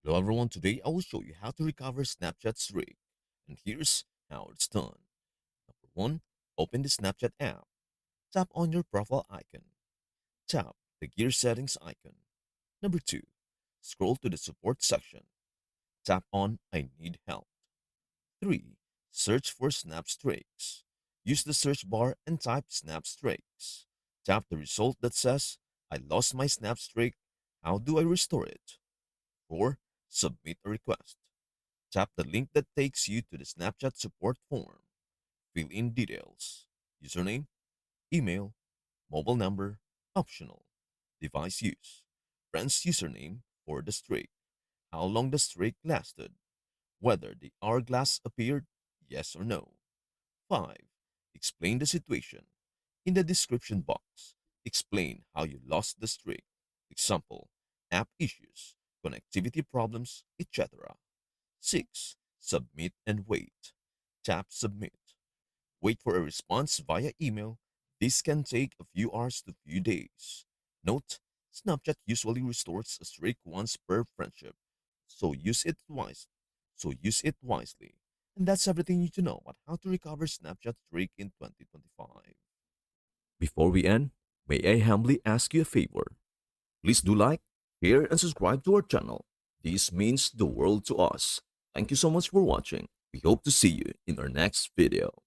Hello everyone, today I will show you how to recover Snapchat streak. And here's how it's done. Number 1. Open the Snapchat app. Tap on your profile icon. Tap the gear settings icon. Number 2. Scroll to the support section. Tap on I need help. 3. Search for Snap Streaks. Use the search bar and type Snap Streaks. Tap the result that says I lost my Snap Streak. How do I restore it? 4. Submit a request. Tap the link that takes you to the Snapchat support form. Fill in details: username, email, mobile number, optional, device use, friend's username for the streak, how long the streak lasted, whether the hourglass appeared, yes or no. 5. Explain the situation. In the description box, explain how you lost the streak. Example, app issues, connectivity problems, etc. 6. Submit and wait. Tap Submit. Wait for a response via email. This can take a few hours to few days. Note, Snapchat usually restores a streak once per friendship, so use it wise. So use it wisely. And that's everything you need to know about how to recover Snapchat streak in 2025. Before we end, may I humbly ask you a favor? Please do like, share, and subscribe to our channel. This means the world to us. Thank you so much for watching. We hope to see you in our next video.